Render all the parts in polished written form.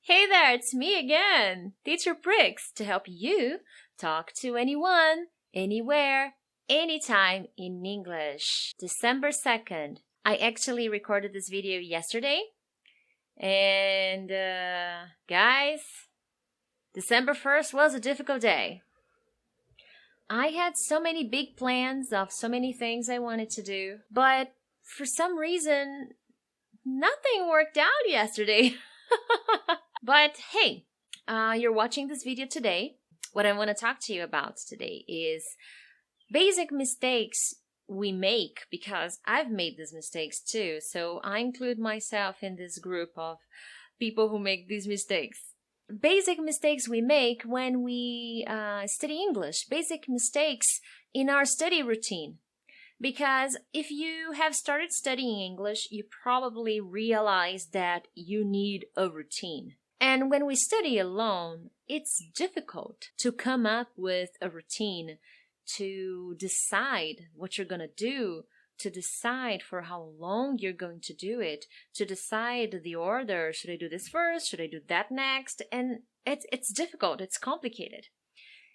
Hey there, it's me again, Teacher Prix, to help you talk to anyone, anywhere, anytime in English. December 2nd. I actually recorded this video yesterday. And guys, December 1st was a difficult day. I had so many big plans of so many things I wanted to do, but for some reason, nothing worked out yesterday. But hey, you're watching this video today. What I want to talk to you about today is basic mistakes we make, because I've made these mistakes too. So I include myself in this group of people who make these mistakes. Basic mistakes we make when we study English. Basic mistakes in our study routine. Because if you have started studying English, you probably realize that you need a routine. And when we study alone, it's difficult to come up with a routine, to decide what you're going to do, to decide for how long you're going to do it, to decide the order. Should I do this first? Should I do that next? And it's difficult. It's complicated.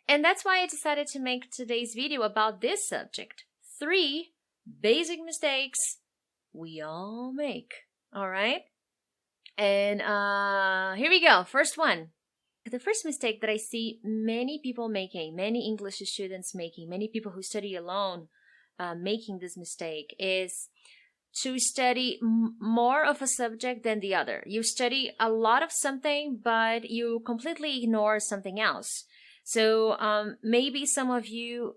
And that's why I decided to make today's video about this subject. 3 basic mistakes we all make. All right? And here we go. First one. The first mistake that I see many people making, many English students making, many people who study alone making this mistake is to study more of a subject than the other. You study a lot of something, but you completely ignore something else. So maybe some of you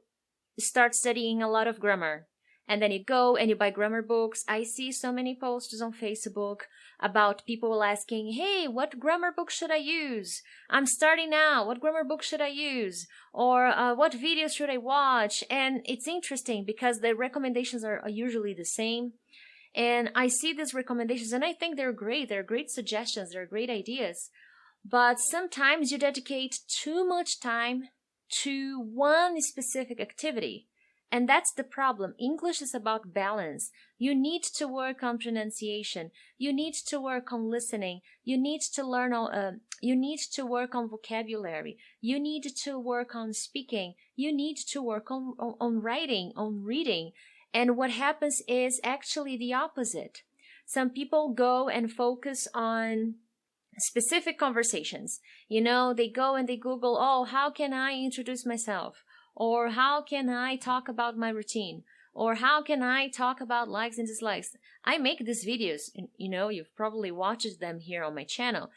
start studying a lot of grammar, and then you go and you buy grammar books. I see so many posts on Facebook about people asking, hey, what grammar book should I use? I'm starting now. What grammar book should I use? Or what videos should I watch? And it's interesting because the recommendations are usually the same. And I see these recommendations and I think they're great. They're great suggestions. They're great ideas. But sometimes you dedicate too much time to one specific activity. And that's the problem. English is about balance. You need to work on pronunciation. You need to work on listening. You need to learn. You need to work on vocabulary. You need to work on speaking. You need to work on writing, on reading. And what happens is actually the opposite. Some people go and focus on specific conversations. You know, they go and they Google, oh, how can I introduce myself? Or how can I talk about my routine? Or how can I talk about likes and dislikes? I make these videos, and you know, you've probably watched them here on my channel.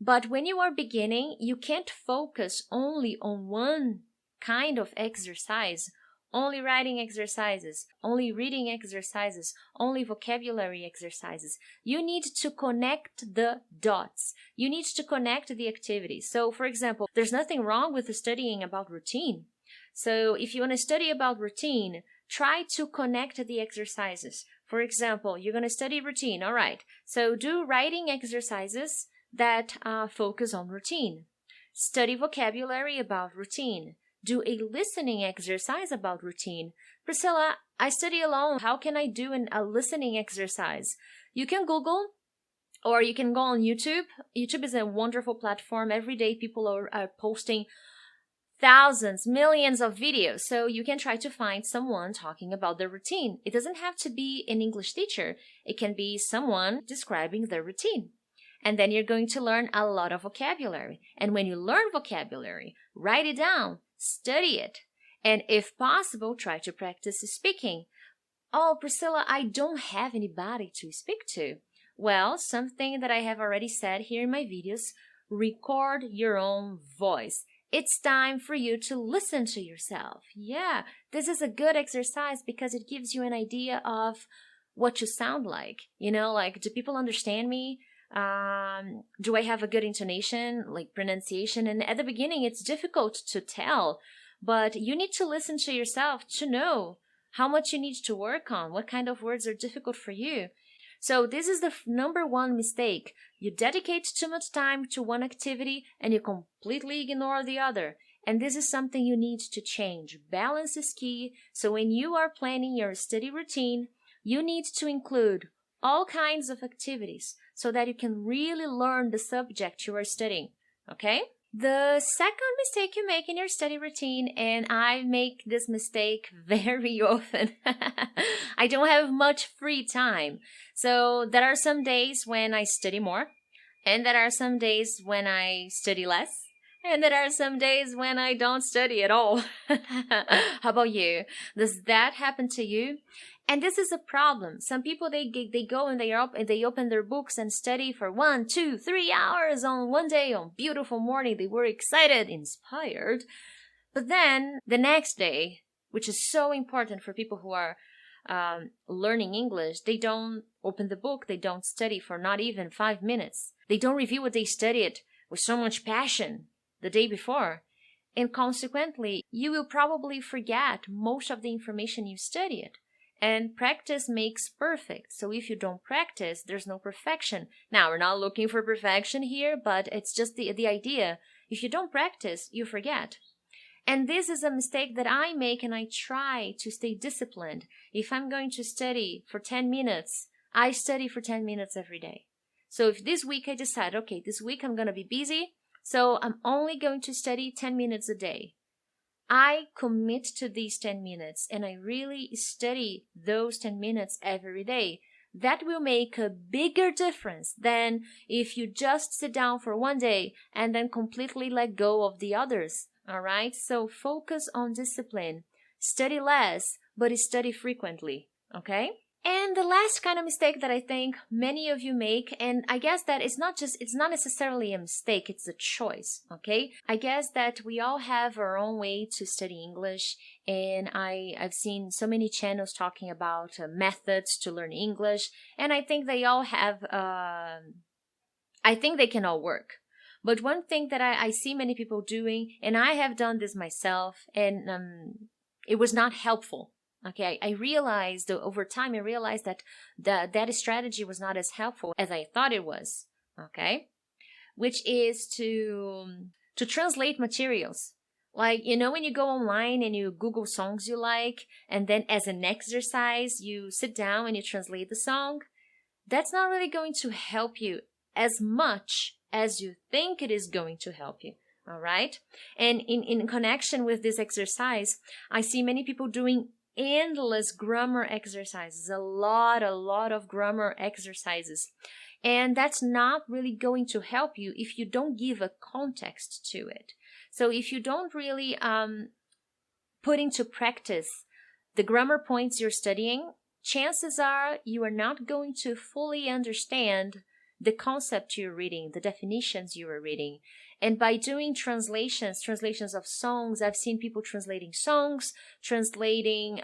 But when you are beginning, you can't focus only on one kind of exercise. Only writing exercises, only reading exercises, only vocabulary exercises. You need to connect the dots. You need to connect the activities. So, for example, there's nothing wrong with studying about routine. So if you want to study about routine, try to connect the exercises. For example, you're going to study routine. All right. So do writing exercises that focus on routine. Study vocabulary about routine. Do a listening exercise about routine. Priscilla, I study alone. How can I do a listening exercise? You can Google or you can go on YouTube. YouTube is a wonderful platform. Every day people are posting thousands, millions of videos. So you can try to find someone talking about their routine. It doesn't have to be an English teacher. It can be someone describing their routine. And then you're going to learn a lot of vocabulary. And when you learn vocabulary, write it down, study it. And if possible, try to practice speaking. Oh, Priscilla, I don't have anybody to speak to. Well, something that I have already said here in my videos, record your own voice. It's time for you to listen to yourself. Yeah, this is a good exercise because it gives you an idea of what you sound like. You know, like, do people understand me? Do I have a good intonation, like pronunciation? And at the beginning, it's difficult to tell, but you need to listen to yourself to know how much you need to work on, what kind of words are difficult for you. So this is the number one mistake. You dedicate too much time to one activity and you completely ignore the other. And this is something you need to change. Balance is key. So when you are planning your study routine, you need to include all kinds of activities. so that you can really learn the subject you are studying, okay? The second mistake you make in your study routine, and I make this mistake very often, I don't have much free time. So there are some days when I study more, and there are some days when I study less, and there are some days when I don't study at all. How about you? Does that happen to you? And this is a problem. Some people, they go and they open their books and study for 1, 2, 3 hours on one day on beautiful morning. They were excited, inspired. But then the next day, which is so important for people who are learning English, they don't open the book. They don't study for not even 5 minutes. They don't review what they studied with so much passion the day before. And consequently, you will probably forget most of the information you studied. And practice makes perfect. So if you don't practice, there's no perfection. Now, we're not looking for perfection here, but it's just the idea. If you don't practice, you forget. And this is a mistake that I make, and I try to stay disciplined. If I'm going to study for 10 minutes, I study for 10 minutes every day. So if this week I decide, okay, this week I'm going to be busy, so I'm only going to study 10 minutes a day. I commit to these 10 minutes and I really study those 10 minutes every day. That will make a bigger difference than if you just sit down for one day and then completely let go of the others. All right? So focus on discipline. Study less, but study frequently. Okay? And the last kind of mistake that I think many of you make, and I guess that it's not necessarily a mistake, it's a choice, okay? I guess that we all have our own way to study English, and I've seen so many channels talking about methods to learn English, and I think they all have, I think they can all work. But one thing that I see many people doing, and I have done this myself, and it was not helpful. Okay, I realized over time, that that strategy was not as helpful as I thought it was. Okay, which is to translate materials. Like, you know, when you go online and you Google songs you like, and then as an exercise, you sit down and you translate the song, that's not really going to help you as much as you think it is going to help you. All right? And in connection with this exercise, I see many people doing endless grammar exercises, a lot of grammar exercises. And that's not really going to help you if you don't give a context to it. So if you don't really put into practice the grammar points you're studying, chances are you are not going to fully understand the concept you're reading, the definitions you are reading. And by doing translations of songs, I've seen people translating songs, translating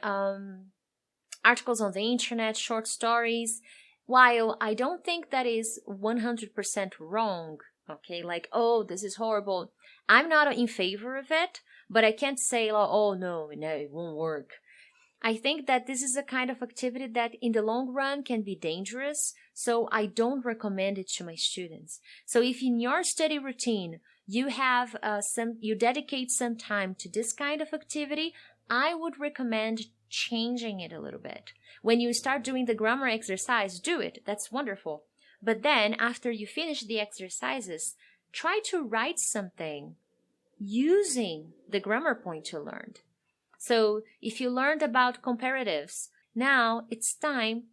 articles on the internet, short stories. While I don't think that is 100% wrong, okay, like, oh, this is horrible. I'm not in favor of it, but I can't say, oh, no, it won't work. I think that this is a kind of activity that in the long run can be dangerous, so I don't recommend it to my students. So if in your study routine you have you dedicate some time to this kind of activity, I would recommend changing it a little bit. When you start doing the grammar exercise, do it. That's wonderful. But then after you finish the exercises, try to write something using the grammar point you learned. So if you learned about comparatives, now it's time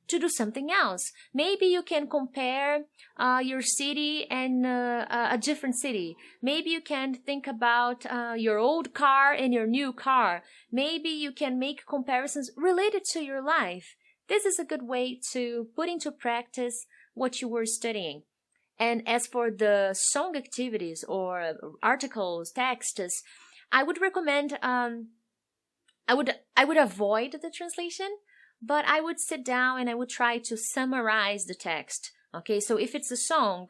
to do something else. Maybe you can compare your city and a different city. Maybe you can think about your old car and your new car. Maybe you can make comparisons related to your life. This is a good way to put into practice what you were studying. And as for the song activities or articles, texts, I would recommend, I would avoid the translation, but I would sit down and I would try to summarize the text. Okay, so if it's a song,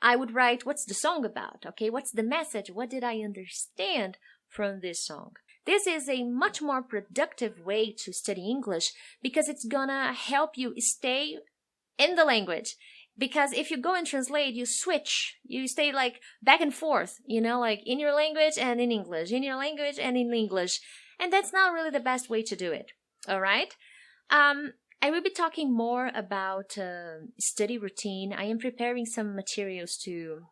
I would write, what's the song about? Okay, what's the message? What did I understand from this song? This is a much more productive way to study English because it's gonna help you stay in the language. Because if you go and translate, you switch, you stay like back and forth, you know, like in your language and in English, in your language and in English. And that's not really the best way to do it. All right. I will be talking more about study routine. I am preparing some materials to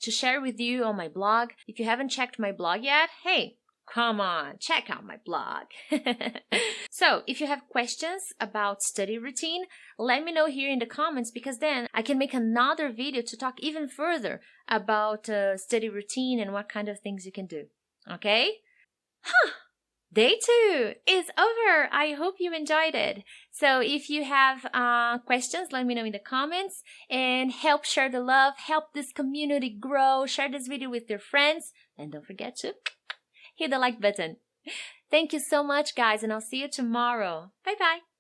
share with you on my blog. If you haven't checked my blog yet, hey, come on, check out my blog. So, if you have questions about study routine, let me know here in the comments, because then I can make another video to talk even further about study routine and what kind of things you can do. Okay? Day 2 is over. I hope you enjoyed it. So if you have questions, let me know in the comments, and help share the love, help this community grow. Share this video with your friends, and don't forget to hit the like button. Thank you so much, guys, and I'll see you tomorrow. Bye-bye.